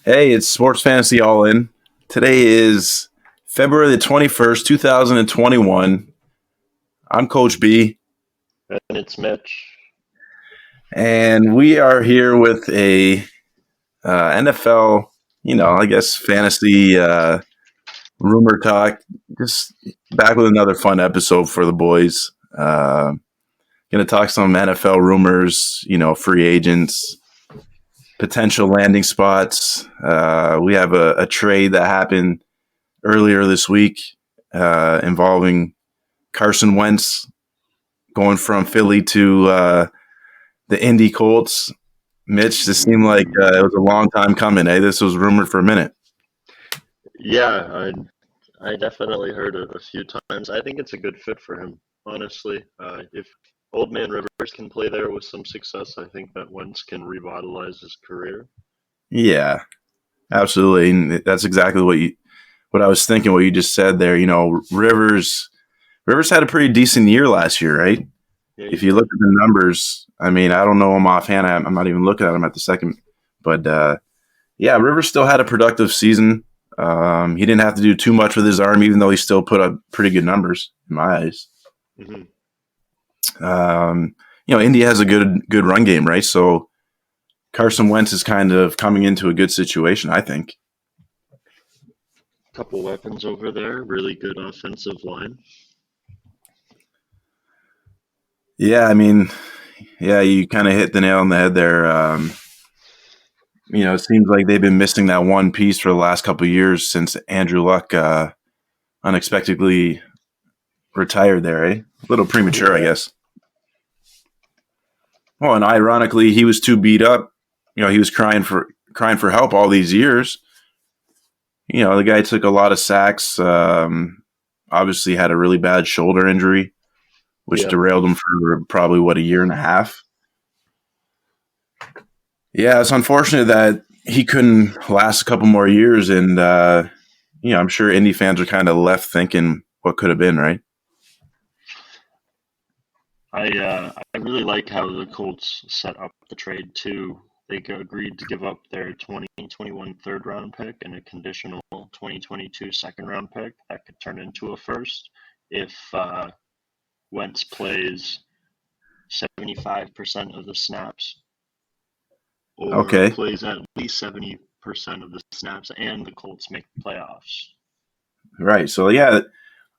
Hey, it's Sports Fantasy All In. Today is February the 21st, 2021. I'm Coach B, And it's Mytch. and we are here with a NFL, I guess fantasy rumor talk. Just back with another fun episode for the boys. Going to talk some NFL rumors, free agents, potential landing spots. We have a trade that happened earlier this week involving Carson Wentz going from Philly to the Indy Colts. Mytch, this seemed like it was a long time coming. This was rumored for a minute. Yeah, I definitely heard it a few times. I think it's a good fit for him, honestly. If Old Man Rivers can play there with some success, I think that Wentz can revitalize his career. Yeah, absolutely. And that's exactly what I was thinking. What you just said there. Rivers had a pretty decent year last year, right? Yeah, If you look at the numbers, I mean, I don't know him offhand. I'm not even looking at him at the second, but yeah, Rivers still had a productive season. He didn't have to do too much with his arm, even though he still put up pretty good numbers in my eyes. hmm Indy has a good run game, right? So Carson Wentz is kind of coming into a good situation, I think. Couple weapons over there, really good offensive line. Yeah, I mean, yeah, you kind of hit the nail on the head there. It seems like they've been missing that one piece for the last couple of years since Andrew Luck unexpectedly retired there, eh? A little premature, I guess. Well, and ironically, he was too beat up. He was crying for help all these years. The guy took a lot of sacks. Obviously, had a really bad shoulder injury, which derailed him for probably a year and a half. Yeah, it's unfortunate that he couldn't last a couple more years, and I'm sure Indy fans are kind of left thinking what could have been, right? I really like how the Colts set up the trade too. They agreed to give up their 2021 third round pick and a conditional 2022 second round pick that could turn into a first if Wentz plays 75% of the snaps or Okay, plays at least 70% of the snaps and the Colts make the playoffs. right. So yeah,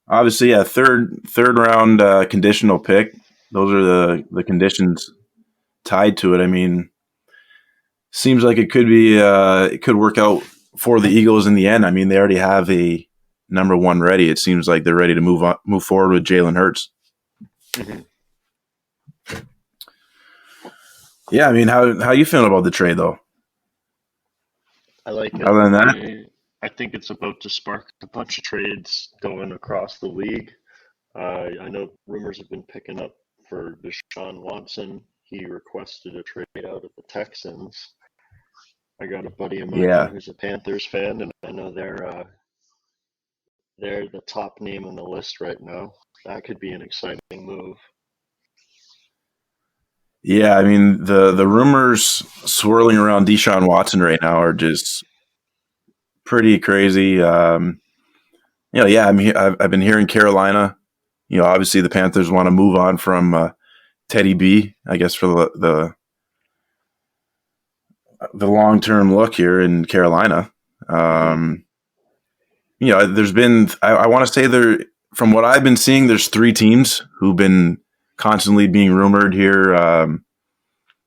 obviously, a third round conditional pick. Those are the conditions tied to it. I mean, seems like it could work out for the Eagles in the end. I mean, they already have a number one ready. It seems like they're ready to move forward with Jalen Hurts. Mm-hmm. Yeah, I mean, how you feeling about the trade though? I like it. Other than that, I think it's about to spark a bunch of trades going across the league. I know rumors have been picking up for Deshaun Watson. He requested a trade out of the Texans. I got a buddy of mine yeah, who's a Panthers fan, and I know they're the top name on the list right now. That could be an exciting move. yeah. I mean, the rumors swirling around Deshaun Watson right now are just pretty crazy. Yeah. I've been hearing Carolina. Obviously the Panthers want to move on from Teddy B. I guess for the long term look here in Carolina. hmm There's been I want to say there from what I've been seeing, there's three teams who've been constantly being rumored here.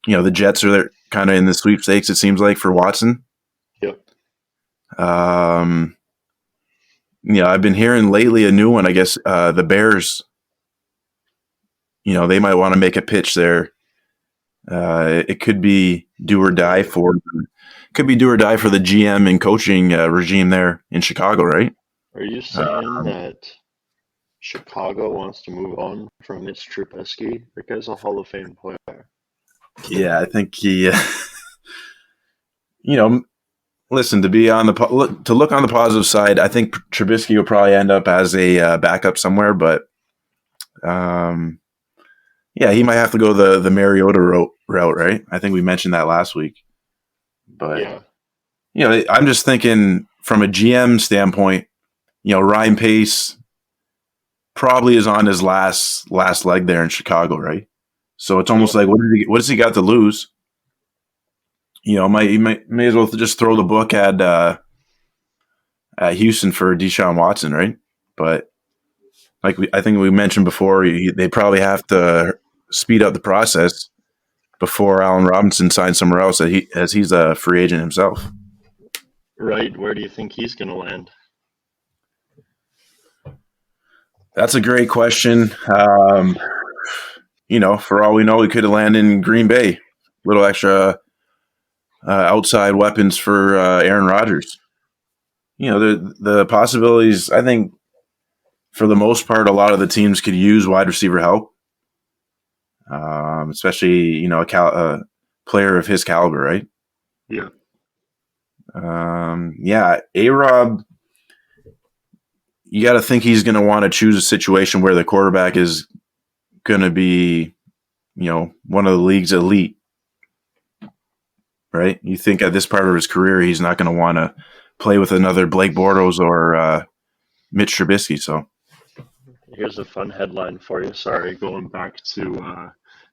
The Jets are kind of in the sweepstakes. It seems like for Watson. Yep. Um, I've been hearing lately a new one. I guess the Bears. They might want to make a pitch there. It could be do or die for the GM and coaching regime there in Chicago, right? Are you saying that Chicago wants to move on from Mitch Trubisky? That guy's a Hall of Fame player. Yeah, I think he. You know, listen, to be on to look on the positive side, I think Trubisky will probably end up as a backup somewhere, but yeah, he might have to go the Mariota route, right? I think we mentioned that last week, but Yeah. I'm just thinking from a GM standpoint. Ryan Pace probably is on his last leg there in Chicago, right? So it's almost Yeah. like what does he got to lose? May as well just throw the book at Houston for Deshaun Watson, right? But I think we mentioned before, they probably have to speed up the process before Allen Robinson signs somewhere else, as he's a free agent himself. Right. Where do you think he's going to land? That's a great question. For all we know, he could have landed in Green Bay. A little extra outside weapons for Aaron Rodgers. The possibilities. I think for the most part, a lot of the teams could use wide receiver help, especially a player of his caliber, right? Yeah. A-Rob, you got to think he's going to want to choose a situation where the quarterback is going to be, one of the league's elite, right? You think at this part of his career, he's not going to want to play with another Blake Bortles or Mitch Trubisky. So Here's a fun headline for you. Sorry, going back to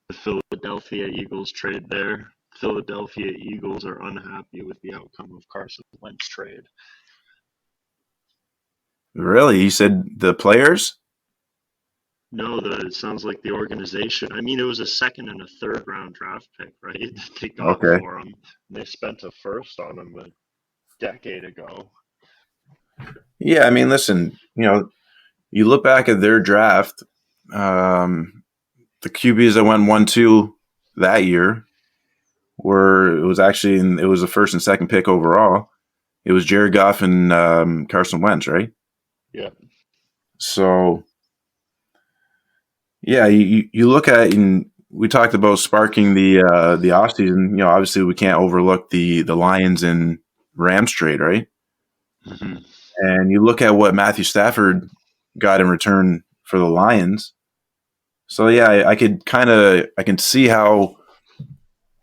the Philadelphia Eagles trade there. Philadelphia Eagles are unhappy with the outcome of Carson Wentz trade. really, he said the players? No, it sounds like the organization. I mean, it was a second and a third round draft pick, right? That they got Okay. for him. They spent a first on him a decade ago. Yeah, I mean, listen, you look back at their draft, the QBs that went 1-2 that year it was the first and second pick overall. It was Jared Goff and Carson Wentz, right? Yeah. So, yeah, you look at, and we talked about sparking the offseason. Obviously we can't overlook the Lions and Rams trade, right? Mm-hmm. And you look at what Matthew Stafford got in return for the Lions. So yeah, I can see how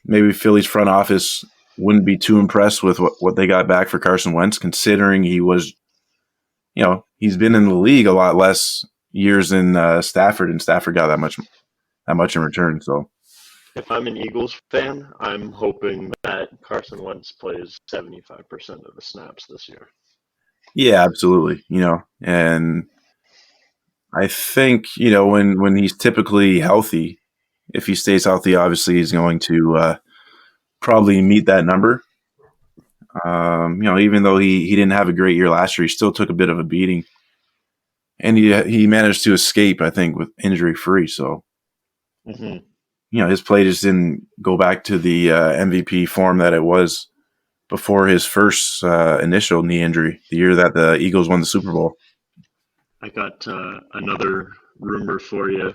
maybe Philly's front office wouldn't be too impressed with what they got back for Carson Wentz, considering he was, he's been in the league a lot less years than Stafford, and Stafford got that much in return. So If I'm an Eagles fan, I'm hoping that Carson Wentz plays 75% of the snaps this year. yeah, absolutely. And I think, when he's typically healthy, if he stays healthy, obviously he's going to probably meet that number. Even though he didn't have a great year last year, he still took a bit of a beating, and he managed to escape, I think, with injury free. So, Mm-hmm. his play just didn't go back to the MVP form that it was before his first initial knee injury, the year that the Eagles won the Super Bowl. I got another rumor for you.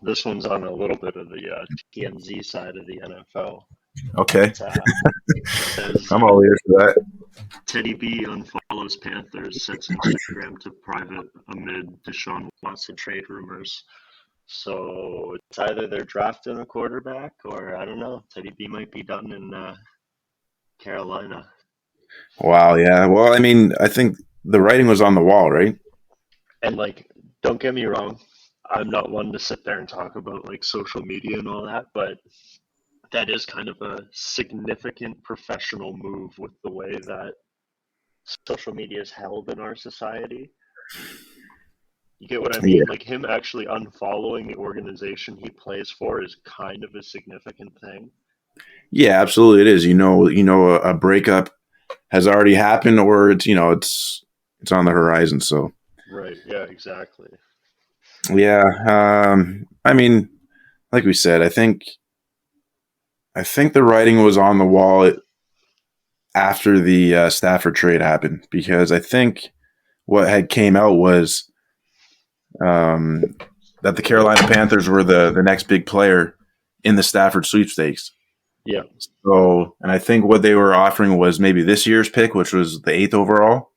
This one's on a little bit of the TMZ side of the NFL. Okay, Says, I'm all ears for that. Teddy B unfollows Panthers, sets Instagram to private amid Deshaun Watson trade rumors. So it's either they're drafting a quarterback, or I don't know. Teddy B might be done in Carolina. Wow, yeah. Well, I mean, I think the writing was on the wall, right? And don't get me wrong, I'm not one to sit there and talk about social media and all that, but that is kind of a significant professional move with the way that social media is held in our society. You get what I mean? Yeah. Him actually unfollowing the organization he plays for is kind of a significant thing. Yeah, absolutely, it is. A breakup has already happened, or it's on the horizon. So, Right. Yeah. Exactly. yeah. I mean, like we said, I think the writing was on the wall after the Stafford trade happened, because I think what had came out was that the Carolina Panthers were the next big player in the Stafford sweepstakes. Yeah. So, and I think what they were offering was maybe this year's pick, which was the 8th overall.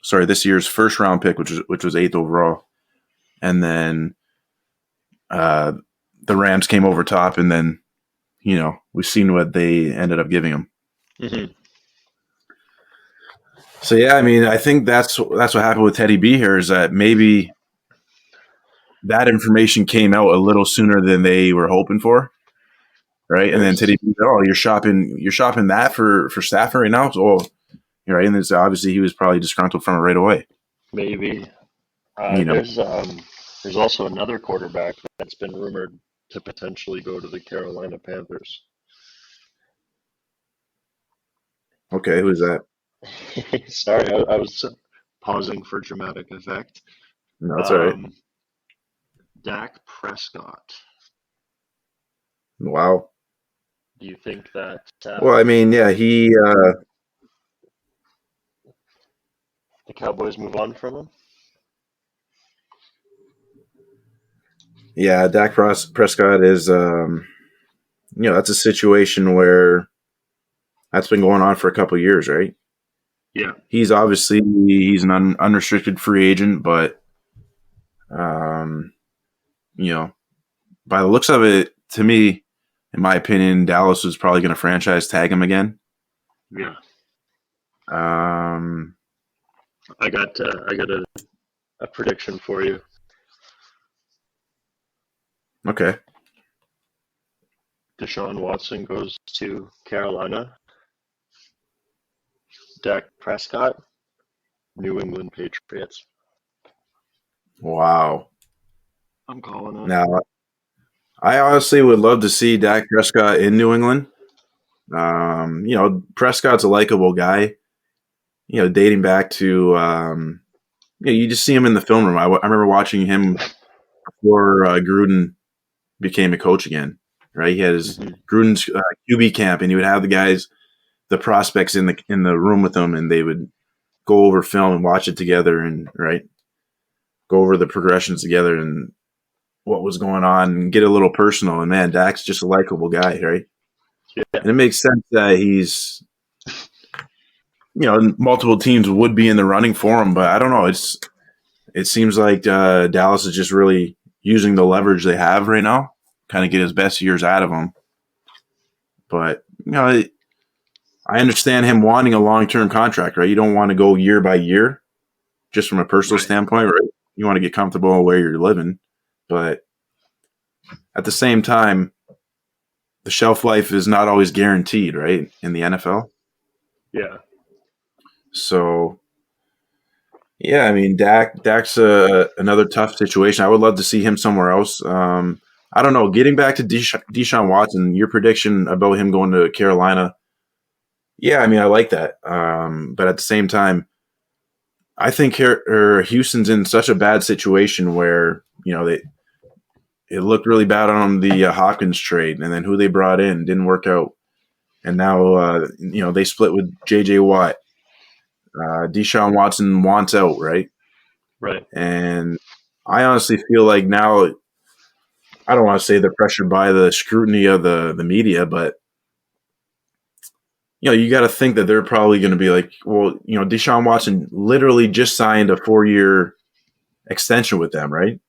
Sorry, this year's first round pick, which was 8th overall, and then the Rams came over top, and then we've seen what they ended up giving him. Mm-hmm. So yeah, I mean, I think that's what happened with Teddy B here is that maybe that information came out a little sooner than they were hoping for, right? And then Teddy B, you're shopping that for Stafford right now, so you're right. And it's obviously he was probably disgruntled from it right away. Maybe. You know, There's also another quarterback that's been rumored to potentially go to the Carolina Panthers. okay, who's that? Sorry, I was pausing for dramatic effect. No, that's all right. Dak Prescott. Wow. Do you think that? Well, I mean, yeah, The Cowboys move on from him? yeah, Dak Prescott is, that's a situation where that's been going on for a couple of years, right? Yeah. He's an unrestricted free agent, but, um, by the looks of it, to me, in my opinion, Dallas is probably going to franchise tag him again. Yeah. Um, I got a prediction for you. okay. Deshaun Watson goes to Carolina. Dak Prescott, New England Patriots. Wow. I'm calling it. Now, I honestly would love to see Dak Prescott in New England. Prescott's a likable guy. Dating back to you just see him in the film room. I remember watching him before Gruden became a coach again. Right, he had his Gruden's QB camp, and he would have the prospects in the room with him, and they would go over film and watch it together, and go over the progressions together and what was going on, and get a little personal. And man, Dak's just a likable guy, right? Yeah. And it makes sense that he's, multiple teams would be in the running for him, but I don't know. It seems like Dallas is just really using the leverage they have right now, kind of get his best years out of him. But I understand him wanting a long-term contract, right? You don't want to go year by year, just from a personal standpoint, right? You want to get comfortable where you're living, but at the same time, the shelf life is not always guaranteed, right? In the NFL. Yeah. So, yeah, I mean, Dak's another tough situation. I would love to see him somewhere else. I don't know. Getting back to Deshaun Watson, your prediction about him going to Carolina. Yeah, I mean, I like that. But at the same time, I think Houston's in such a bad situation where, it looked really bad on the Hopkins trade, and then who they brought in didn't work out. And now, they split with J.J. Watt. Deshaun Watson wants out, right? Right. And I honestly feel like now, I don't want to say they're pressured by the scrutiny of the media, but you got to think that they're probably going to be like, well, Deshaun Watson literally just signed a 4-year extension with them, right?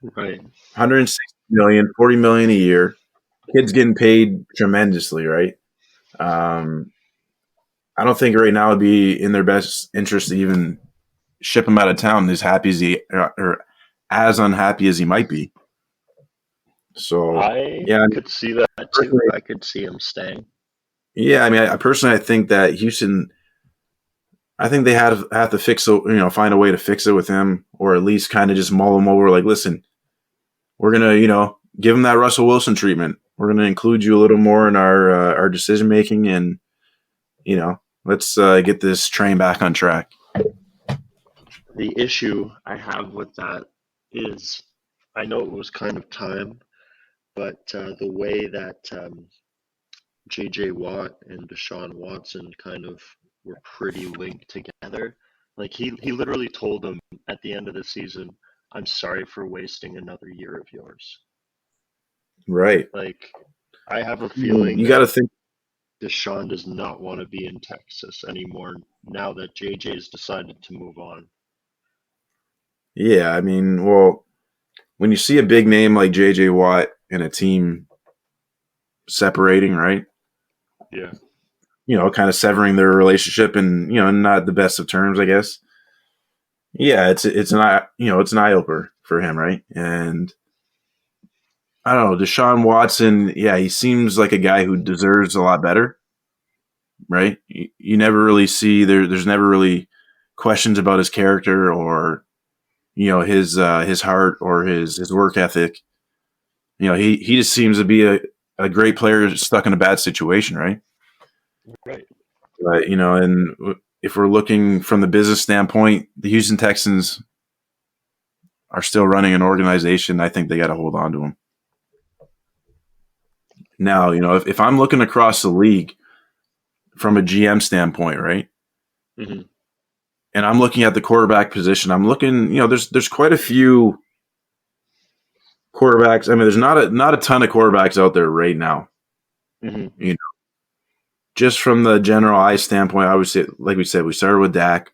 Right. 160 million, 40 million a year. Kid's getting paid tremendously, right? I don't think right now it'd be in their best interest to even ship him out of town as happy as or as unhappy as he might be. So I could see that too. I could see him staying. Yeah, I mean, I think that Houston. I think they have to fix it, find a way to fix it with him, or at least kind of just mull him over. Like, listen, we're gonna, give him that Russell Wilson treatment. We're gonna include you a little more in our decision making, and let's get this train back on track. The issue I have with that is, I know it was kind of time, but the way that J.J. Watt and Deshaun Watson kind of were pretty linked together. Like he literally told him at the end of the season, "I'm sorry for wasting another year of yours." Right. Like, I have a feeling you got to think Deshaun does not want to be in Texas anymore now that JJ's decided to move on. Yeah, I mean, well, when you see a big name like J.J. Watt in a team separating, right? Yeah. kind of severing their relationship and, not the best of terms, I guess. Yeah, it's an it's an eye opener for him, right? And I don't know, Deshaun Watson. Yeah, he seems like a guy who deserves a lot better, right? You never really see there's never really questions about his character or his heart or his work ethic. He just seems to be a great player stuck in a bad situation, right? Right. But and if we're looking from the business standpoint, the Houston Texans are still running an organization. I think they got to hold on to him. Now, if I'm looking across the league from a GM standpoint, right? Mm-hmm. And I'm looking at the quarterback position, I'm looking, there's quite a few quarterbacks. I mean, there's not a ton of quarterbacks out there right now. Mm-hmm. Just from the general eye standpoint, I would say, like we said, we started with Dak.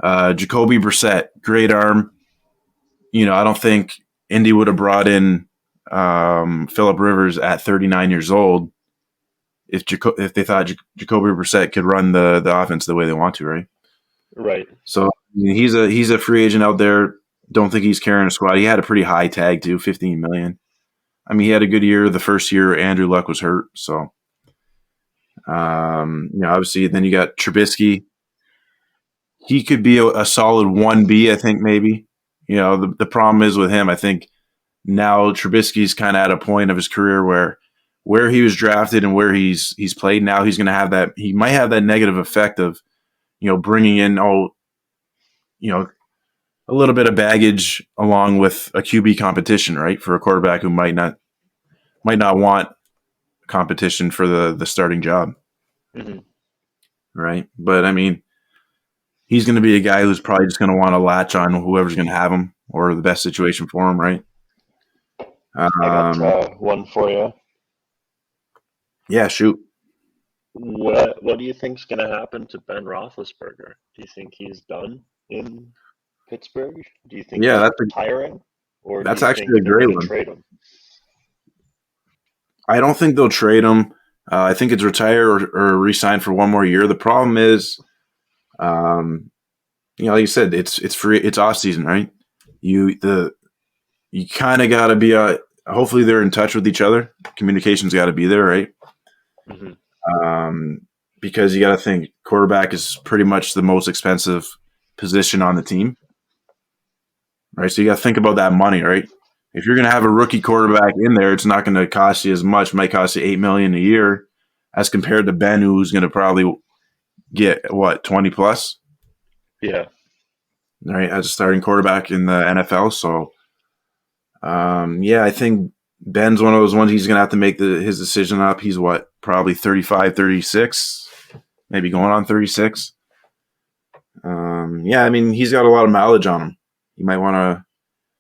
Jacoby Brissett, great arm. I don't think Indy would have brought in Phillip Rivers at 39 years old if they thought Jacoby Brissett could run the offense the way they want to, right? Right. So he's a free agent out there. Don't think he's carrying a squad. He had a pretty high tag too, $15 million. I mean, he had a good year the first year. Andrew Luck was hurt, so obviously. Then you got Trubisky. He could be a solid 1B, I think maybe. The problem is with him, I think now Trubisky's kind of at a point of his career where he was drafted and where he's played. Now he's going to have that. He might have that negative effect of bringing in a little bit of baggage along with a QB competition, right? For a quarterback who might not want competition for the starting job, mm-hmm. right? But I mean, he's going to be a guy who's probably just going to want to latch on whoever's going to have him or the best situation for him, right? I got one for you. Yeah, shoot. What do you think's going to happen to Ben Roethlisberger? Do you think he's done in Pittsburgh? Do you think he's retiring? Or that's do you actually think a great one. one. Trade him? I don't think they'll trade him. I think it's retire or re-sign for one more year. The problem is, like you said, it's free. It's off season, right? You kind of got to be hopefully they're in touch with each other. Communication's got to be there, right? Mm-hmm. Because you got to think quarterback is pretty much the most expensive position on the team, right? So you got to think about that money, right? If you're going to have a rookie quarterback in there, it's not going to cost you as much. It might cost you $8 million a year, as compared to Ben, who's going to probably get what, 20 plus? Yeah. Right, as a starting quarterback in the NFL. So, I think Ben's one of those ones he's going to have to make his decision up. He's what, probably 35, 36, maybe going on 36. I mean, he's got a lot of mileage on him. You might want to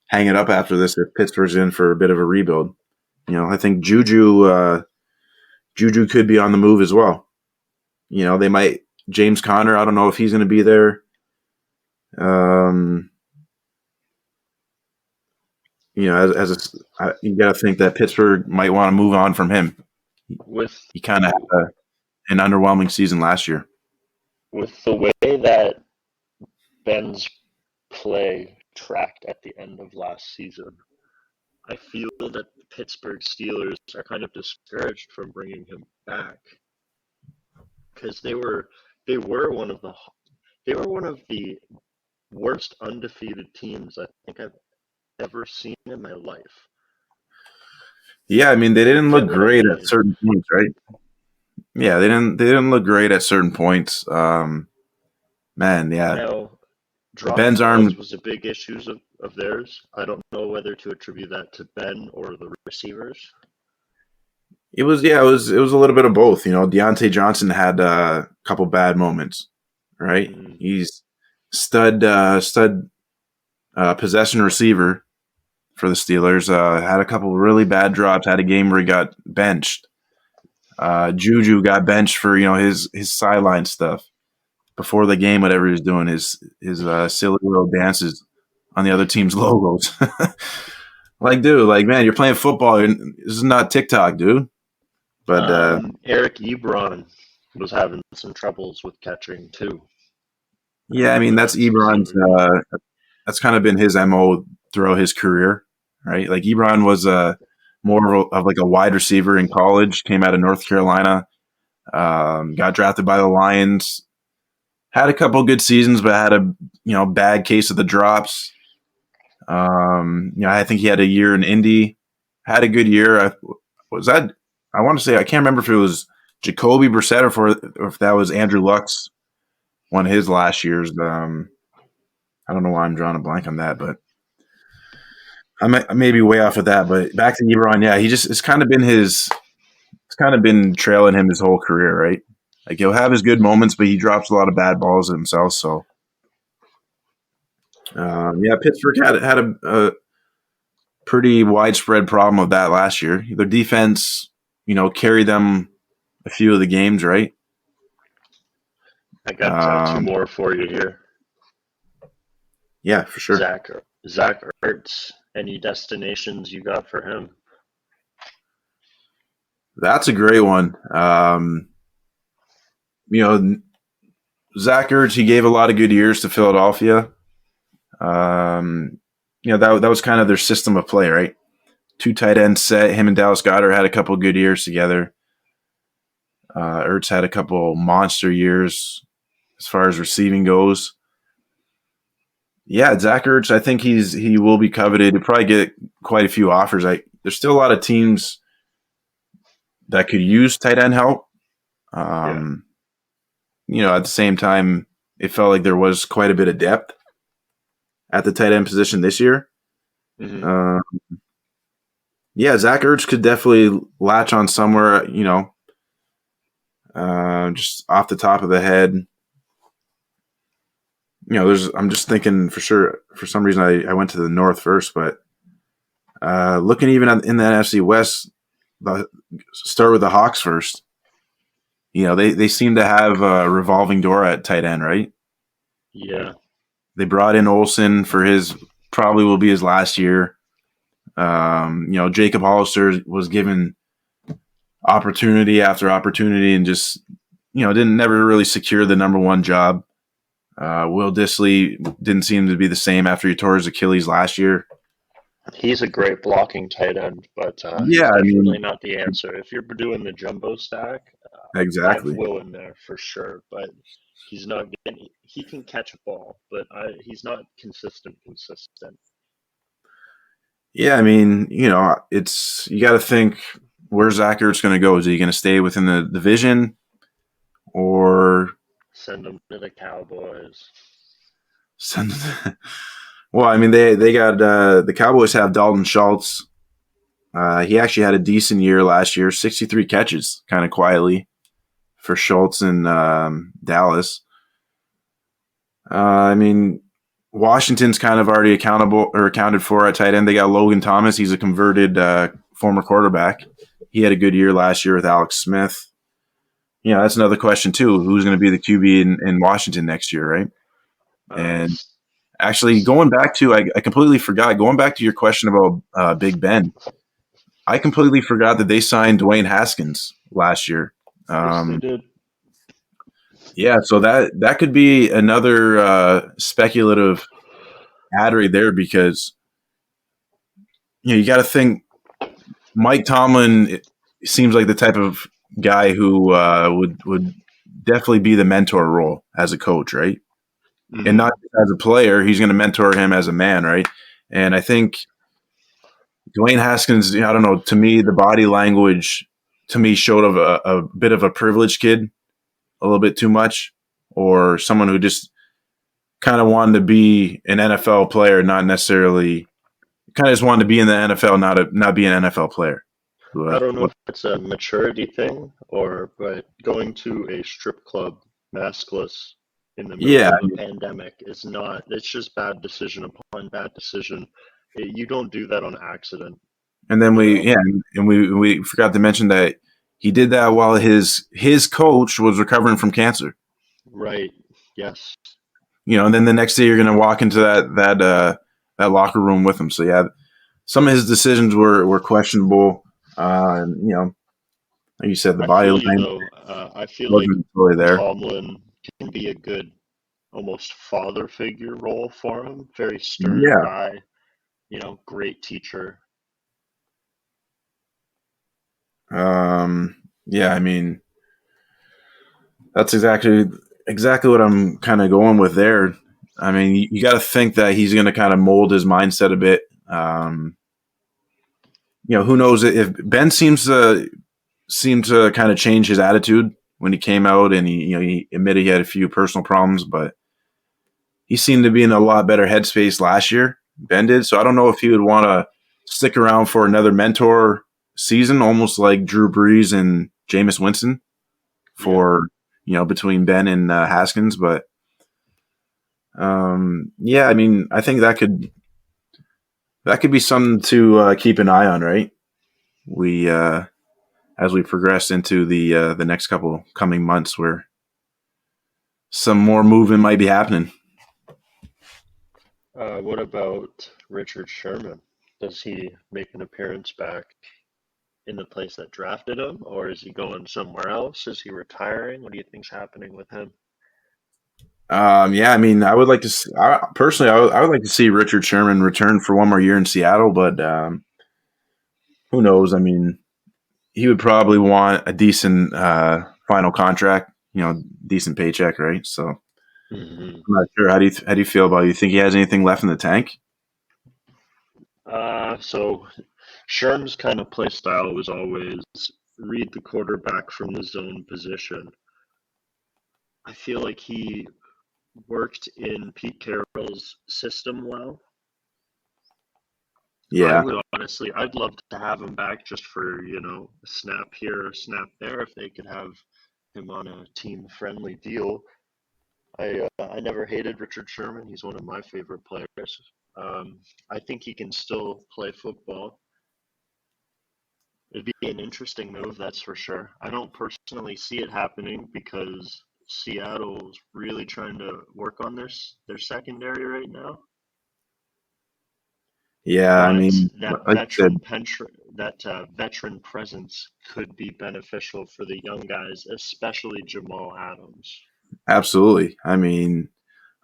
hang it up after this if Pittsburgh's in for a bit of a rebuild. I think Juju could be on the move as well. They might James Conner. I don't know if he's going to be there. You got to think that Pittsburgh might want to move on from him. He kind of had an underwhelming season last year. With the way that Ben's play tracked at the end of last season, I feel that the Pittsburgh Steelers are kind of discouraged from bringing him back because they were one of the worst undefeated teams I think I've ever seen in my life. Yeah, I mean, they didn't look great at certain points, right? Yeah, they didn't look great at certain points. Man, yeah. Now, Ben's arm was a big issue of theirs. I don't know whether to attribute that to Ben or the receivers. It was a little bit of both. Deontay Johnson had a couple bad moments, right? Mm-hmm. He's stud possession receiver for the Steelers. Had a couple really bad drops. Had a game where he got benched. Juju got benched for his sideline stuff before the game. Whatever he was doing, his silly little dances on the other team's logos. Dude, man, you're playing football. This is not TikTok, dude. But Eric Ebron was having some troubles with catching too. Yeah, I mean that's Ebron's. That's kind of been his MO throughout his career, right? Like Ebron was more of like a wide receiver in college. Came out of North Carolina, got drafted by the Lions. Had a couple good seasons, but had a bad case of the drops. I think he had a year in Indy. Had a good year. I want to say I can't remember if it was Jacoby Brissett or if that was Andrew Luck's one of his last years. I don't know why I'm drawing a blank on that, but I may be way off with that. But back to Ebron, yeah, it's kind of been trailing him his whole career, right? Like he'll have his good moments, but he drops a lot of bad balls himself. So, Pittsburgh had a pretty widespread problem with that last year. Their defense, carried them a few of the games, right? I got two more for you here. Yeah, for sure. Zach Ertz. Any destinations you got for him? That's a great one. Zach Ertz, he gave a lot of good years to Philadelphia. That was kind of their system of play, right? 2 tight end set. Him and Dallas Goedert had a couple of good years together. Ertz had a couple monster years as far as receiving goes. Yeah, Zach Ertz, I think he will be coveted. He'll probably get quite a few offers. There's still a lot of teams that could use tight end help. At the same time, it felt like there was quite a bit of depth at the tight end position this year. Mm-hmm. Zach Ertz could definitely latch on somewhere, just off the top of the head. I'm just thinking for sure, for some reason I went to the North first, but looking even in the NFC West, start with the Hawks first. They seem to have a revolving door at tight end, right? Yeah. They brought in Olsen for probably will be his last year. Jacob Hollister was given opportunity after opportunity and just, didn't never really secure the number one job. Will Dissly didn't seem to be the same after he tore his Achilles last year. He's a great blocking tight end, but he's definitely not the answer. If you're doing the jumbo stack, exactly, I have Will in there for sure, but he's not getting. He can catch a ball, but he's not consistent. Yeah, it's you got to think where's Zach Ertz going to go? Is he going to stay within the division, or send him to the Cowboys? Well, they got the Cowboys have Dalton Schultz. He actually had a decent year last year, 63 catches, kind of quietly for Schultz in Dallas. Washington's kind of already accounted for at tight end. They got Logan Thomas. He's a converted former quarterback. He had a good year last year with Alex Smith. That's another question too. Who's going to be the QB in Washington next year, right? And actually, going back to I completely forgot. Going back to your question about Big Ben, I completely forgot that they signed Dwayne Haskins last year. Yes, they did. Yeah, so that could be another speculative ad right there because you got to think Mike Tomlin seems like the type of guy who would definitely be the mentor role as a coach, right? Mm-hmm. And not as a player, he's going to mentor him as a man, right? And I think Dwayne Haskins, I don't know, to me, the body language showed of a bit of a privileged kid, a little bit too much, or someone who just kind of wanted to be an NFL player, not necessarily kind of just wanted to be in the NFL, not be an NFL player. I don't know if it's a maturity thing but going to a strip club maskless in the middle of a pandemic is not, it's just bad decision upon bad decision. You don't do that on accident. And then we forgot to mention that he did that while his coach was recovering from cancer. Right. Yes. And then the next day you're going to walk into that locker room with him. So yeah, some of his decisions were questionable. Like you said, the body language. I feel like Wasn't really there. Tomlin can be a good, almost father figure role for him. Very stern Yeah. guy, great teacher. Yeah, I mean, that's exactly what I'm kind of going with there. I mean, you got to think that he's going to kind of mold his mindset a bit. Who knows if Ben seemed to kind of change his attitude when he came out, and he admitted he had a few personal problems, but he seemed to be in a lot better headspace last year. Ben did, so I don't know if he would want to stick around for another mentor season, almost like Drew Brees and Jameis Winston Yeah. for between Ben and Haskins. But yeah, I mean, I think that could be something to keep an eye on, right? We as we progress into the next couple coming months, where some more movement might be happening. What about Richard Sherman? Does he make an appearance back in the place that drafted him, or is he going somewhere else? Is he retiring? What do you think's happening with him? Yeah, I mean, I would like to personally, I would like to see Richard Sherman return for one more year in Seattle, but who knows? I mean, he would probably want a decent final contract, decent paycheck, right? So I'm Hmm. not sure. How do you feel about it? You think he has anything left in the tank? So Sherm's kind of play style was always read the quarterback from the zone position. I feel like he worked in Pete Carroll's system well. I Yeah, would honestly, I'd love to have him back just for, a snap here, a snap there, if they could have him on a team-friendly deal. I never hated Richard Sherman. He's one of my favorite players. I think he can still play football. It'd be an interesting move, that's for sure. I don't personally see it happening because Seattle's really trying to work on their secondary right now. yeah. I But mean, like you said, that veteran presence could be beneficial for the young guys, especially Jamal Adams. absolutely. I mean,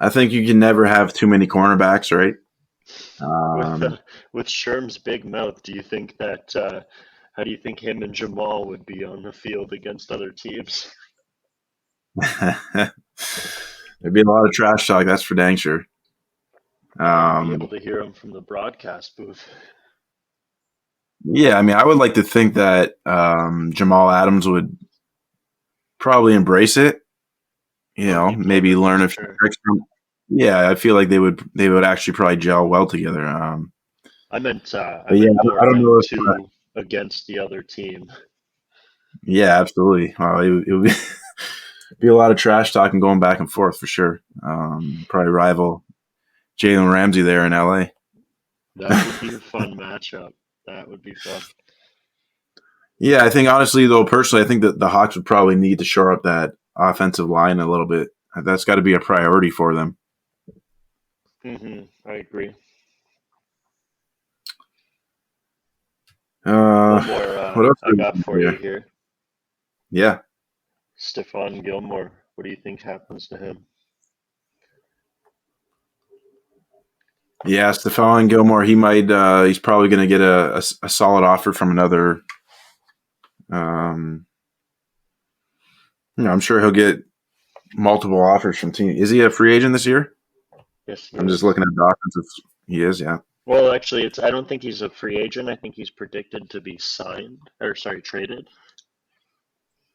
I think you can never have too many cornerbacks, right? With Um, with Sherm's big mouth, do you think that how do you think him and Jamal would be on the field against other teams? there'd be a lot of trash talk, that's for dang sure. You'd be able Um, to hear him from the broadcast booth. yeah, I mean, I would like to think that Jamal Adams would probably embrace it. Oh, he'd love Maybe it learn for a few sure. tricks from. Yeah, I feel like they would actually probably gel well together. I But yeah, meant more I don't them know if. two against the other team. Yeah, absolutely. Well, it would be a lot of trash talking going back and forth for sure. Probably rival Jalen Ramsey there in LA. That would be a fun matchup. That would be fun. Yeah, I think honestly though, personally, I think that the Hawks would probably need to shore up that offensive line a little bit. That's got to be a priority for them. I agree. Uh, One more what else? I got for you Yeah, here. yeah, Stephon Gilmore. What do you think happens to him? yeah. Stephon Gilmore, he might. He's probably going to get a solid offer from another. Um, I'm sure he'll get multiple offers from teams. Is he a free agent this year? Yes, he I'm just is. looking at the offensive. He is, yeah. Well, actually, I don't think he's a free agent. I think he's predicted to be signed, or sorry, traded.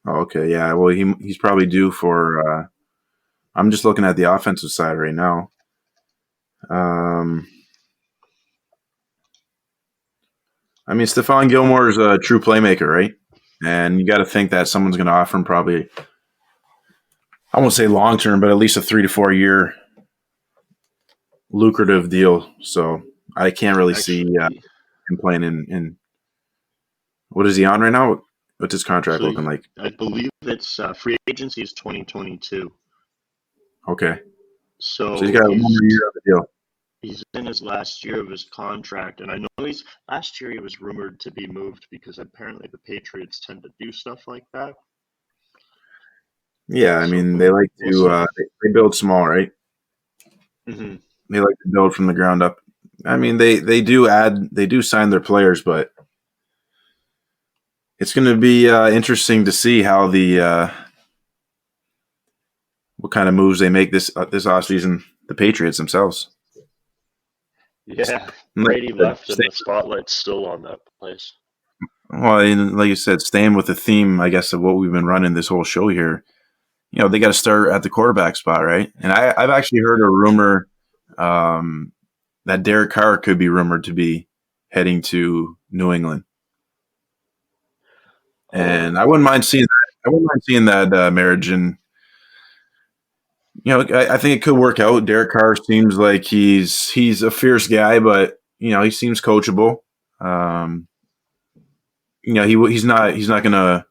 Oh, okay, yeah. Well, he's probably due for. I'm just looking at the offensive side right now. Um, I mean, Stephon Gilmore is a true playmaker, right? And you got to think that someone's going to offer him probably. I won't say long term, but at least a 3 to 4 year lucrative deal. So I can't really see Actually, him playing in. What is he on right now? What's his contract so looking like? I believe it's free agency is 2022. Okay, so he's So got one more year of the deal. he's in his last year of his contract, and I know he's last year he was rumored to be moved because apparently the Patriots tend to do stuff like that. Yeah, I So mean they like we'll to see. they build small, right? Hmm. They like to build from the ground up. I mean they do sign their players, but it's going to be interesting to see how the what kind of moves they make this offseason. The Patriots themselves. Yeah, Like Brady I said, left and the spotlight's still on that place. well, and like you said, staying with the theme, I guess, of what we've been running this whole show here. They got to start at the quarterback spot, right? And I've actually heard a rumor that Derek Carr could be rumored to be heading to New England, Oh, and I wouldn't mind seeing that. I wouldn't mind seeing that marriage, and I think it could work out. Derek Carr seems like he's a fierce guy, but he seems coachable. Um, he's not gonna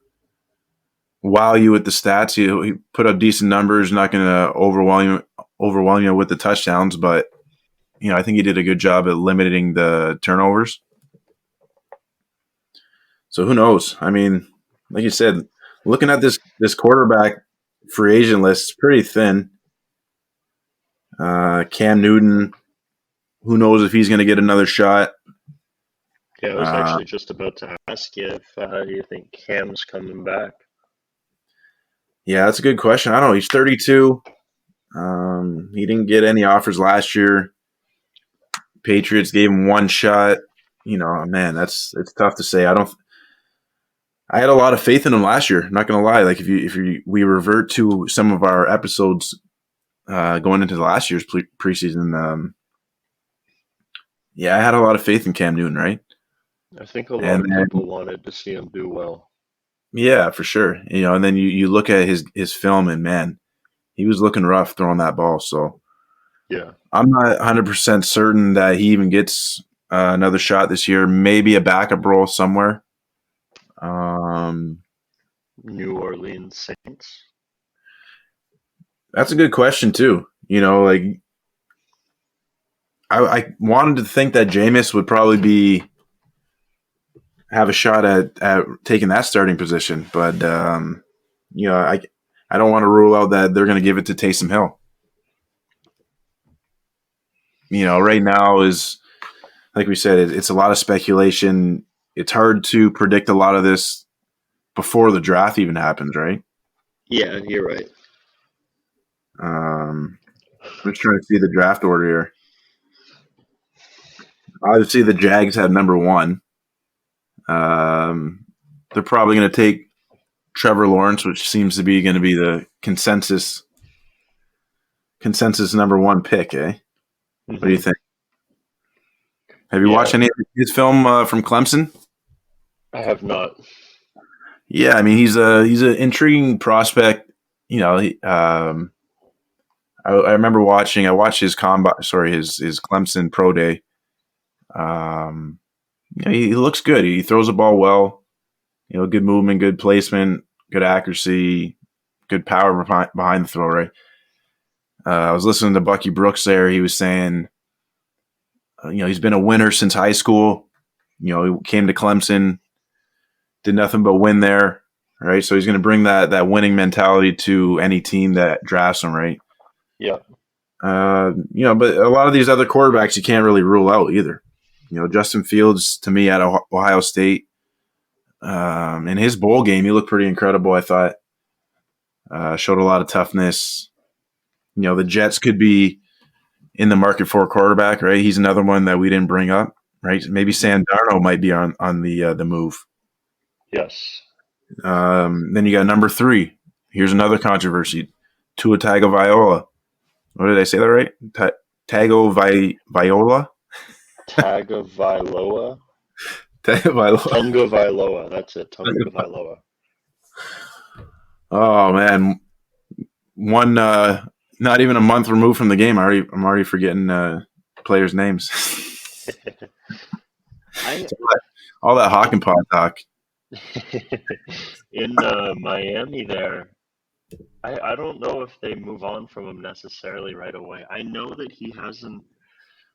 wow you with the stats. He put up decent numbers, not gonna overwhelm you with the touchdowns, but I think he did a good job at limiting the turnovers. So who knows? I mean, like you said, looking at this quarterback free agent list, it's pretty thin. Cam Newton, who knows if he's going to get another shot? yeah, I was Uh, actually just about to ask you if you think Cam's coming back. yeah, that's a good question. I don't know. He's 32. He didn't get any offers last year. Patriots gave him one shot. Man, it's tough to say. I had a lot of faith in him last year. Not gonna lie. Like if we revert to some of our episodes going into the last year's preseason, yeah, I had a lot of faith in Cam Newton, right? I think a lot And of then people wanted to see him do well. yeah, for sure. And then you look at his film, and man, he was looking rough throwing that ball. So Yeah, I'm not 100% certain that he even gets another shot this year. Maybe a backup role somewhere. Um, New Orleans Saints. that's a good question too. Like I wanted to think that Jameis would probably be have a shot at taking that starting position, but I don't want to rule out that they're going to give it to Taysom Hill. Right now is like we said, it's a lot of speculation. It's hard to predict a lot of this before the draft even happens, right? Yeah, you're right. I'm just trying to see the draft order here. Obviously, the Jags had number one. Um, they're probably going to take Trevor Lawrence, which seems to be going to be the consensus number one pick. What do you Hmm. think? Have you watched Yeah, any of his film from Clemson? I have not. Yeah, I mean he's an intriguing prospect. I remember watching. I watched his his Clemson pro day. Um, he looks good. He throws the ball well. Good movement, good placement, good accuracy, good power behind the throw. Right. I was listening to Bucky Brooks there. He was saying, he's been a winner since high school. He came to Clemson, did nothing but win there. Right. So he's going to bring that winning mentality to any team that drafts him. Right. Yeah. But a lot of these other quarterbacks you can't really rule out either. Justin Fields to me at Ohio State, in his bowl game, he looked pretty incredible. I thought showed a lot of toughness. The Jets could be in the market for a quarterback, right? He's another one that we didn't bring up, right? Maybe Hmm. Sam Darnold might be on the move. Yes. Then you got number three. Here's another controversy: Tua Tagovailoa. What did I say that right? Tagovailoa. Tagovailoa. Tagovailoa. Tunga Vailoa. That's it. Tunga Vailoa. Oh man, one not even a month removed from the game. I'm already forgetting players' names. I All that hawk and pod talk. in Miami there. I don't know if they move on from him necessarily right away. I know that he hasn't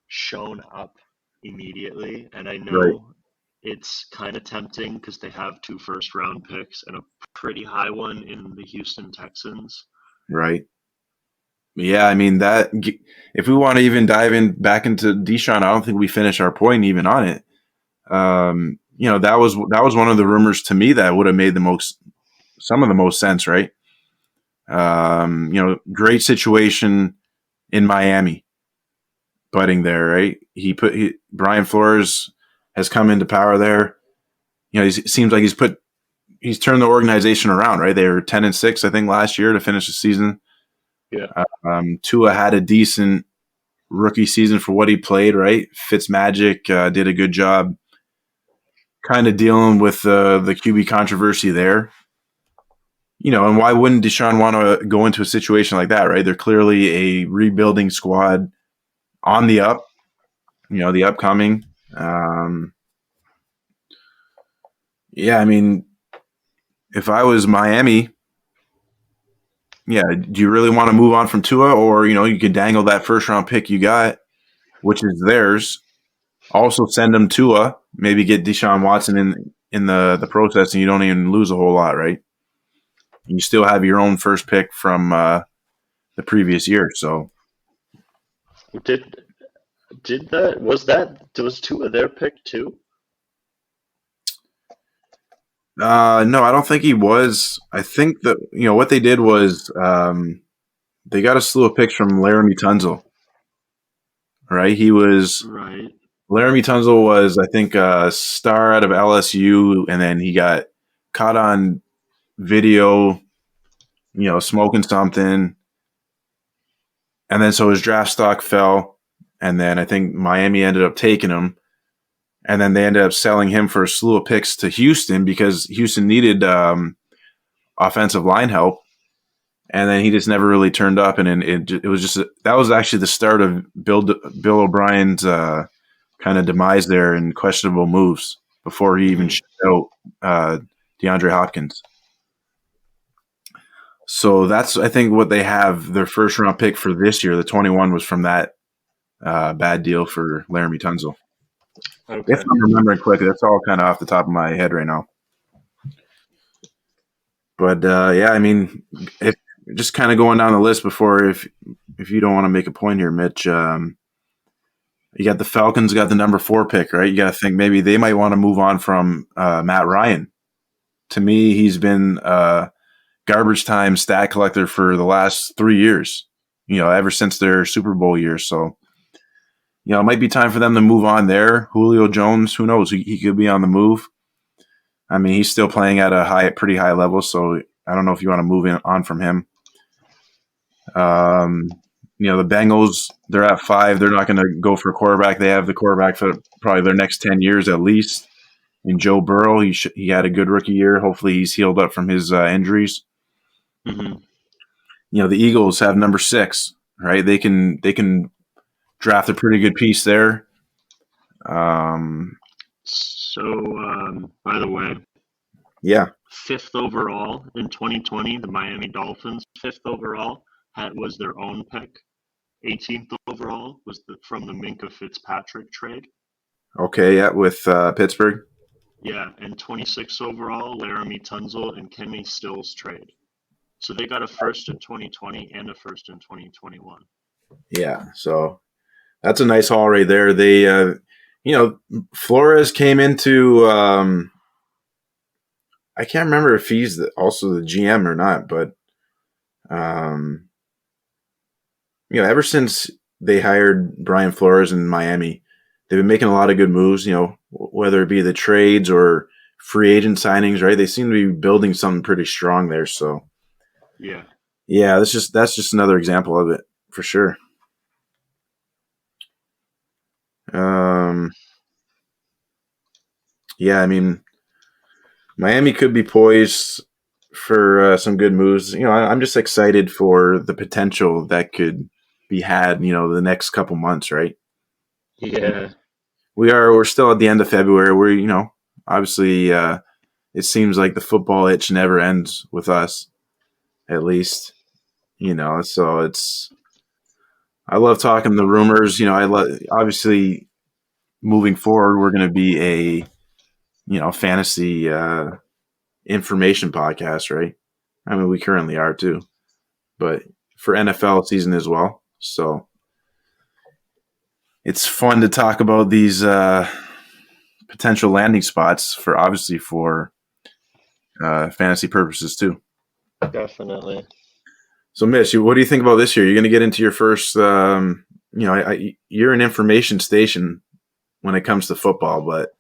shown up immediately, and I Right. know it's kind of tempting because they have 2 first-round picks and a pretty high one in the Houston Texans. Right. Yeah, I mean that. If we want to even dive in back into Deshaun, I don't think we finish our point even on it. That was one of the rumors to me that would have made some of the most sense, right? Great situation in Miami, budding there, right? Brian Flores has come into power there. It seems like he's turned the organization around, right? They were 10-6, I think, last year to finish the season. Yeah. Tua had a decent rookie season for what he played, right? Fitzmagic did a good job kind of dealing with the QB controversy there. And why wouldn't Deshaun want to go into a situation like that, right? They're clearly a rebuilding squad on the up, the upcoming. I mean, if I was Miami, do you really want to move on from Tua, or you could dangle that first round pick you got, which is theirs. Also send them Tua, maybe get Deshaun Watson in the process, and you don't even lose a whole lot, right? You still have your own first pick from the previous year. So was Tua their pick too? No, I don't think he was. I think that what they did was they got a slew of picks from Laramie Tunsil. Right, he was right. Laramie Tunsil was, I think, a star out of LSU, and then he got caught on video, smoking something, and then so his draft stock fell, and then I think Miami ended up taking him, and then they ended up selling him for a slew of picks to Houston because Houston needed offensive line help, and then he just never really turned up, and it was just that was actually the start of Bill O'Brien's kind of demise there and questionable moves before he even shipped out DeAndre Hopkins. So that's, I think, what they have. Their first round pick for this year, the 21, was from that bad deal for Laramie Tunsil. Okay. If I'm remembering quickly, that's all kind of off the top of my head right now. But I mean, if just kind of going down the list before, if you don't want to make a point here, Mytch, you got the Falcons, got the number 4 pick, right? You got to think maybe they might want to move on from Matt Ryan. To me, he's been garbage time stat collector for the last 3 years, ever since their Super Bowl year. So, it might be time for them to move on there. Julio Jones, who knows? He could be on the move. I mean, he's still playing at a pretty high level, so I don't know if you want to move on from him. The Bengals, they're at 5. They're not going to go for a quarterback. They have the quarterback for probably their next 10 years at least. In Joe Burrow, he had a good rookie year. Hopefully he's healed up from his injuries. Mm-hmm. The Eagles have number 6, right? They can draft a pretty good piece there. So, by the way, 5th overall in 2020, the Miami Dolphins, 5th overall, was their own pick. 18th overall was from the Minka Fitzpatrick trade. Okay, yeah, with Pittsburgh. Yeah, and 26th overall, Laramie Tunsil and Kenny Stills trade. So they got a first in 2020 and a first in 2021. Yeah, so that's a nice haul right there. They, Flores came into. I can't remember if he's also the GM or not, but ever since they hired Brian Flores in Miami, they've been making a lot of good moves, whether it be the trades or free agent signings, right? They seem to be building something pretty strong there. So, yeah, that's just another example of it for sure. I mean, Miami could be poised for some good moves. I'm just excited for the potential that could be had, the next couple months, right? Yeah. We're still at the end of February. We're, obviously it seems like the football itch never ends with us, at least, so I love talking the rumors. Obviously moving forward, we're going to be fantasy information podcast, right? I mean, we currently are too, but for NFL season as well. So it's fun to talk about these potential landing spots for fantasy purposes too. Definitely. So, Mytch, what do you think about this year? You're going to get into your first, you're an information station when it comes to football, but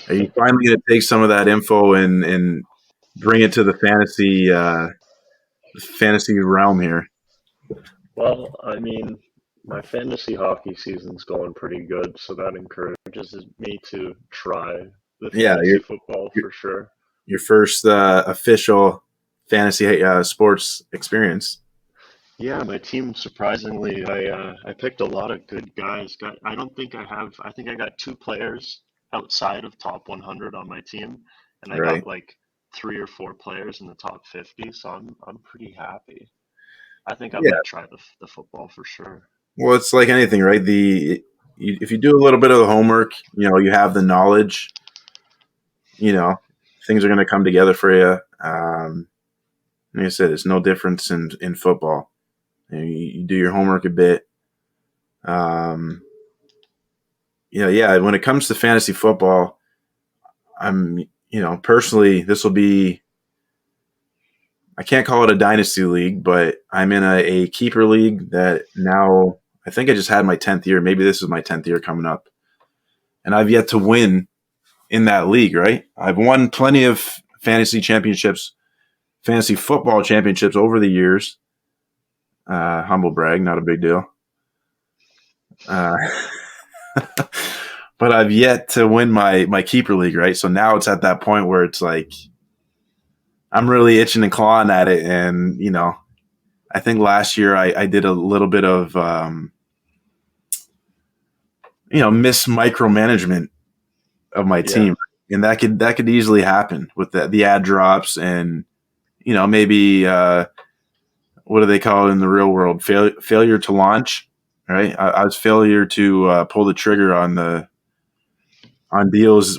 are you finally going to take some of that info and bring it to the fantasy realm here? Well, I mean, my fantasy hockey season's going pretty good, so that encourages me to try the Yeah, fantasy football for sure. your first official fantasy sports experience. Yeah, my team surprisingly, I picked a lot of good guys. I think I got two players outside of top 100 on my team, and I Right. got like three or four players in the top 50, so I'm pretty happy. I think I Yeah. might try the football for sure. Well, it's like anything, right? If you do a little bit of the homework, you have the knowledge, things are going to come together for you. Like I said, it's no difference in football. You do your homework a bit. Yeah. When it comes to fantasy football, personally, this will be. I can't call it a dynasty league, but I'm in a keeper league that now I think I just had my 10th year. Maybe this is my 10th year coming up, and I've yet to win in that league. Right? I've won plenty of fantasy football championships over the years. Humble brag, not a big deal. But I've yet to win my keeper league, right? So now it's at that point where it's like I'm really itching and clawing at it. And, I think last year I did a little bit of, miss micromanagement of my team. And that could easily happen with the ad drops and, maybe what do they call it in the real world? Failure to launch, right? I was failure to pull the trigger on deals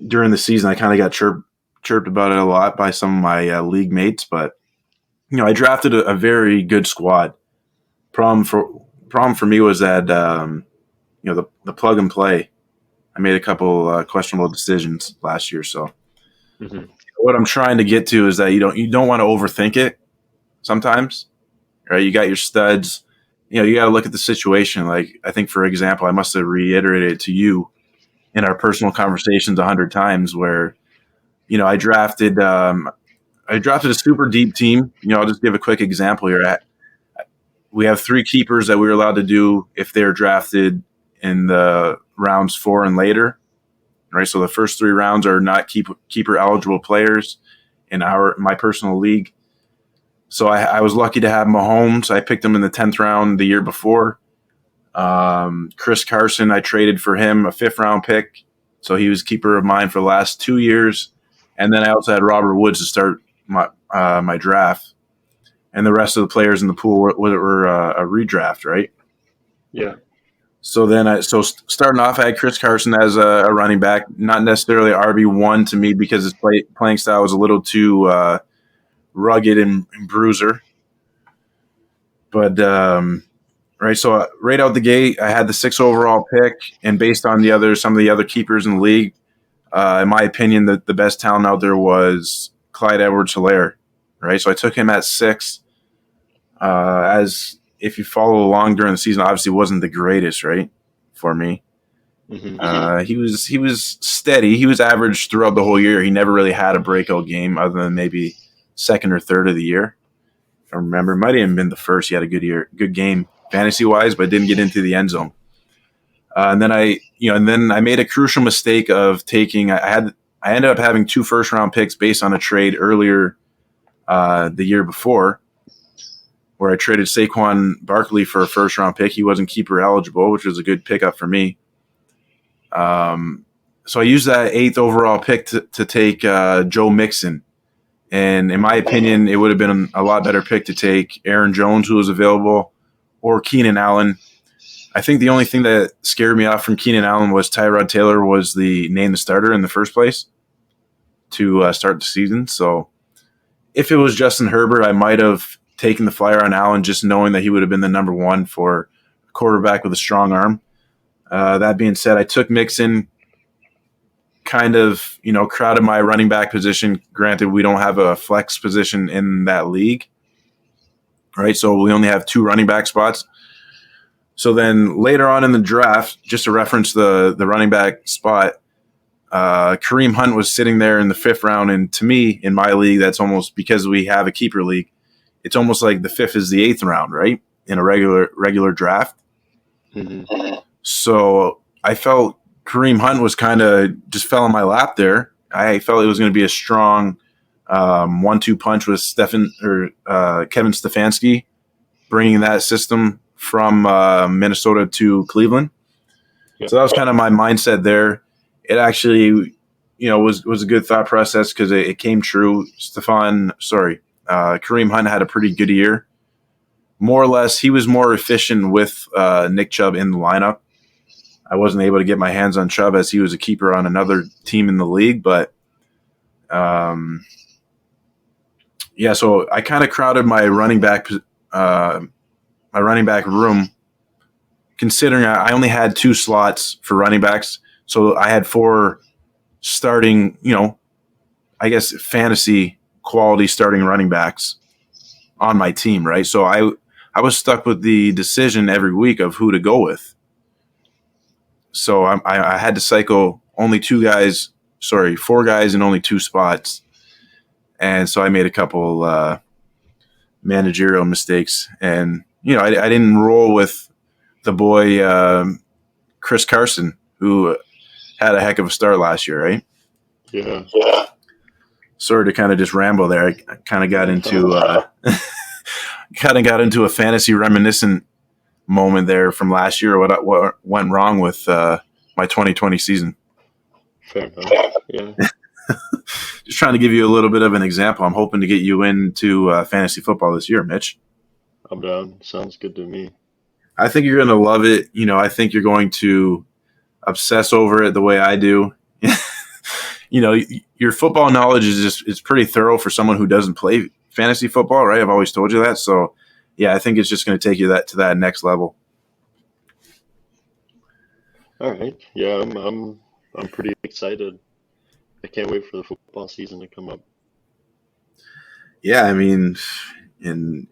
during the season. I kind of got chirped about it a lot by some of my league mates, but I drafted a very good squad. Problem for me was that the plug and play. I made a couple questionable decisions last year. So what I'm trying to get to is that you don't want to overthink it. Sometimes, right? You got your studs. You got to look at the situation. Like I think, for example, I must have reiterated it to you in our personal conversations 100 times where, I drafted a super deep team. I'll just give a quick example here. We have three keepers that we were allowed to do if they're drafted in the rounds 4 and later. Right. So the first 3 rounds are not keeper eligible players in my personal league. So I was lucky to have Mahomes. I picked him in the 10th round the year before. Chris Carson, I traded for him, a 5th round pick. So he was keeper of mine for the last 2 years. And then I also had Robert Woods to start my draft. And the rest of the players in the pool were a redraft, right? Yeah. So then starting off, I had Chris Carson as a running back, not necessarily RB1 to me because his playing style was a little too rugged and bruiser. But right, so right out the gate, I had the 6th overall pick, and based on some of the other keepers in the league, in my opinion, the best talent out there was Clyde Edwards-Helaire. Right, so I took him at 6. As if you follow along during the season, obviously wasn't the greatest, right, for me. He was steady. He was average throughout the whole year. He never really had a breakout game other than maybe 2nd or 3rd of the year. I remember it might have even been the first. He had a good game fantasy wise, but didn't get into the end zone. And then I made a crucial mistake of taking. I ended up having 2 first round picks based on a trade earlier the year before, where I traded Saquon Barkley for a first round pick. He wasn't keeper eligible, which was a good pickup for me. So I used that 8th overall pick to take Joe Mixon. And in my opinion, it would have been a lot better pick to take Aaron Jones, who was available, or Keenan Allen. I think the only thing that scared me off from Keenan Allen was Tyrod Taylor was the name the starter in the first place. to start the season. So if it was Justin Herbert, I might have taken the flyer on Allen, just knowing that he would have been the number one for a quarterback with a strong arm. That being said, I took Mixon, kind of, crowded my running back position. Granted, we don't have a flex position in that league, right? So we only have 2 running back spots. So then later on in the draft, just to reference the running back spot, Kareem Hunt was sitting there in the 5th round. And to me, in my league, that's almost, because we have a keeper league, it's almost like the 5th is the 8th round, right? In a regular draft. Mm-hmm. So I felt Kareem Hunt was kind of just fell in my lap there. I felt it was going to be a strong 1-2 punch with Kevin Stefanski, bringing that system from Minnesota to Cleveland. Yep. So that was kind of my mindset there. It actually, was a good thought process because it came true. Kareem Hunt had a pretty good year. More or less, he was more efficient with Nick Chubb in the lineup. I wasn't able to get my hands on Chubb as he was a keeper on another team in the league, but so I kind of crowded my running back room, considering I only had 2 slots for running backs. So I had 4 starting, fantasy quality starting running backs on my team, right? So I was stuck with the decision every week of who to go with. So I had to cycle only 4 guys in only 2 spots. And so I made a couple managerial mistakes. And, I didn't roll with the boy Chris Carson, who had a heck of a start last year, right? Yeah. Sorry to kind of just ramble there. I kind of got into a fantasy reminiscent moment there from last year. What went wrong with my 2020 season? Fair enough. Yeah. Just trying to give you a little bit of an example. I'm hoping to get you into fantasy football this year, Mytch. I'm down. Sounds good to me. I think you're going to love it. I think you're going to obsess over it the way I do. Your football knowledge is pretty thorough for someone who doesn't play fantasy football, right? I've always told you that. So, yeah, I think it's just going to take you to that next level. All right. Yeah, I'm pretty excited. I can't wait for the football season to come up. Yeah, I mean, and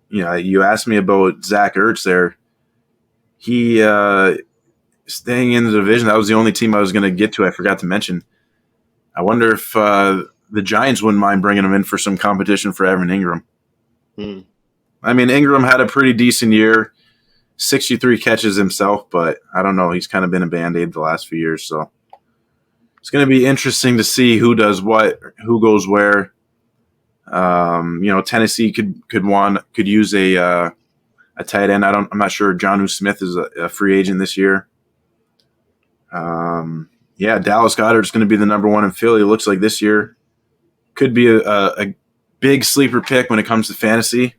you asked me about Zach Ertz there. He staying in the division. That was the only team I was going to get to. I forgot to mention. I wonder if the Giants wouldn't mind bringing him in for some competition for Evan Ingram. I mean, Ingram had a pretty decent year, 63 catches himself, but I don't know. He's kind of been a Band-Aid the last few years, so it's going to be interesting to see who does what, who goes where. Tennessee could use a tight end. I'm not sure. Jonnu Smith is a free agent this year. Dallas Goedert's going to be the number 1 in Philly. It looks like this year could be a big sleeper pick when it comes to fantasy.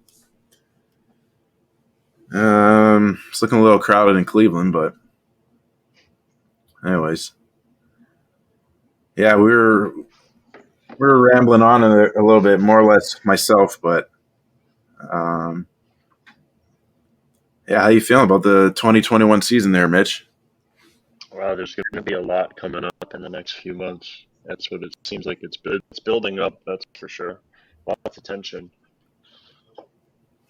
It's looking a little crowded in Cleveland, but anyways, yeah, we're rambling on a little bit, more or less myself, but how you feeling about the 2021 season there, Mytch? Wow, there's going to be a lot coming up in the next few months. That's what it seems like. It's building up, that's for sure. Lots of tension.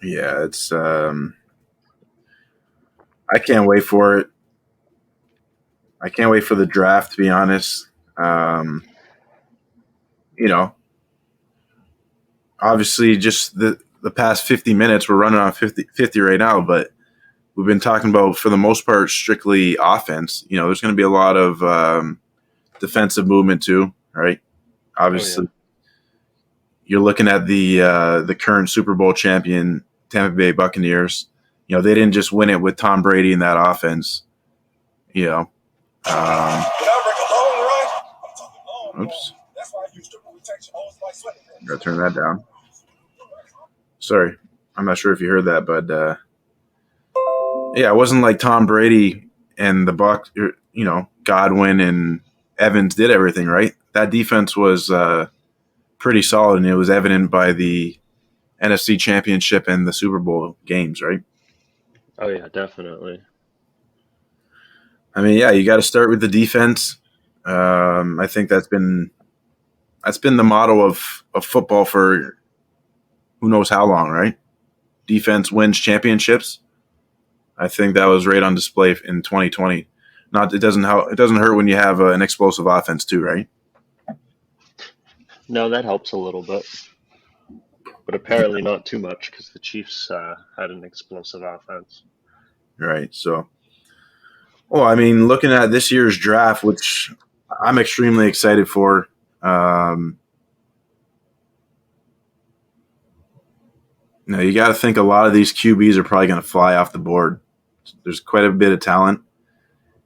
Yeah, it's I can't wait for it. I can't wait for the draft, to be honest. Obviously just the past 50 minutes, we're running on 50 right now, but we've been talking about, for the most part, strictly offense. There's going to be a lot of defensive movement too, right? Obviously, You're looking at the current Super Bowl champion Tampa Bay Buccaneers. They didn't just win it with Tom Brady in that offense. Oops. Gotta turn that down. Sorry, I'm not sure if you heard that, but it wasn't like Tom Brady and the Bucs. Godwin and Evans did everything, right? that defense was pretty solid, and it was evident by the NFC Championship and the Super Bowl games, right? Oh yeah, definitely. I mean, yeah, you got to start with the defense. I think that's been the motto of football for who knows how long, right? Defense wins championships. I think that was right on display in 2020. It doesn't hurt when you have an explosive offense too, right? No, that helps a little bit, but apparently not too much because the Chiefs had an explosive offense. Right. So, well, I mean, looking at this year's draft, which I'm extremely excited for. You got to think a lot of these QBs are probably going to fly off the board. There's quite a bit of talent.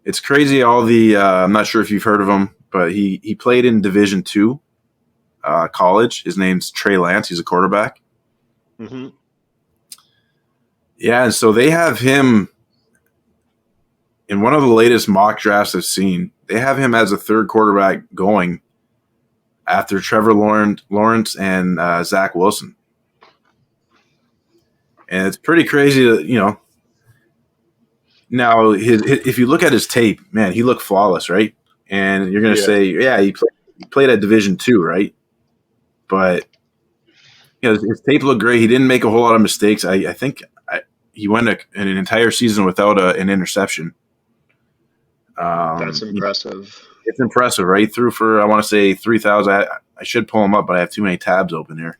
It's crazy. I'm not sure if you've heard of him, but he played in Division II college. His name's Trey Lance. He's a quarterback. Mm-hmm. Yeah, and so they have him in one of the latest mock drafts I've seen. They have him as a third quarterback going after Trevor Lawrence and Zach Wilson. And it's pretty crazy to, now if you look at his tape, man, he looked flawless, right? And you're going to say, yeah, he played at Division II, right? But his tape looked great. He didn't make a whole lot of mistakes. I think he went an entire season without an interception. That's impressive. It's impressive, right? Threw for, I want to say 3,000. I should pull him up, but I have too many tabs open here.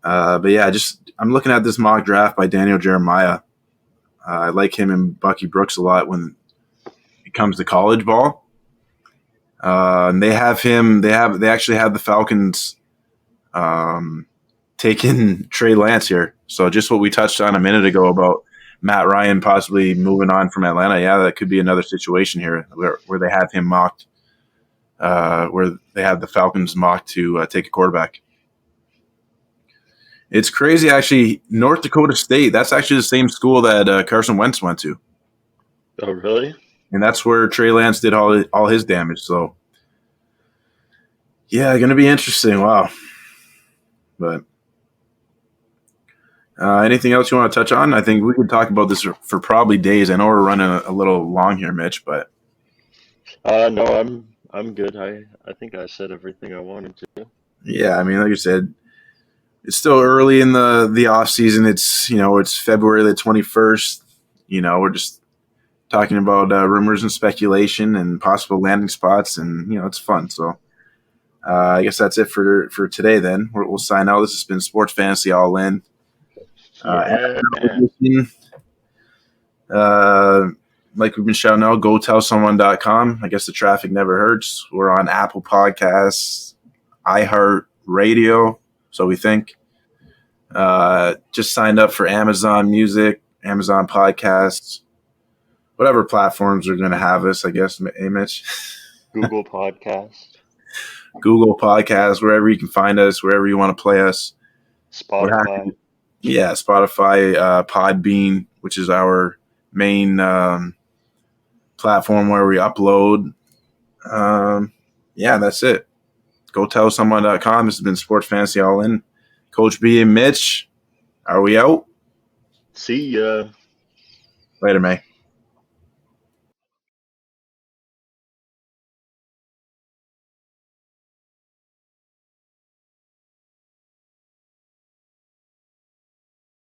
But yeah, I'm looking at this mock draft by Daniel Jeremiah. I like him and Bucky Brooks a lot when it comes to college ball. And they have him. They actually have the Falcons taking Trey Lance here. So just what we touched on a minute ago about Matt Ryan possibly moving on from Atlanta. Yeah, that could be another situation here where they have him mocked, where they have the Falcons mocked to take a quarterback. It's crazy, actually. North Dakota State, that's actually the same school that Carson Wentz went to. Oh, really? And that's where Trey Lance did all his damage. So, yeah, going to be interesting. Wow. But anything else you want to touch on? I think we could talk about this for probably days. I know we're running a little long here, Mytch, but no, I'm good. I think I said everything I wanted to. Yeah, I mean, like you said, it's still early in the off season. It's it's February the 21st. We're just talking about rumors and speculation and possible landing spots, and it's fun. So I guess that's it for today. Then we'll sign out. This has been Sports Fantasy All In. Like we've been shouting out, gotellsomeone.com. I guess the traffic never hurts. We're on Apple Podcasts, iHeart Radio. So we think. Just signed up for Amazon Music, Amazon Podcasts, whatever platforms are going to have us, I guess, Mytch. Google Podcast. Google Podcasts, wherever you can find us, wherever you want to play us. Spotify. Yeah, Spotify, Podbean, which is our main platform where we upload. Yeah, that's it. GoTellSomeone.com. This has been Sports Fantasy All In. Coach B and Mytch, are we out? See ya. Later, May.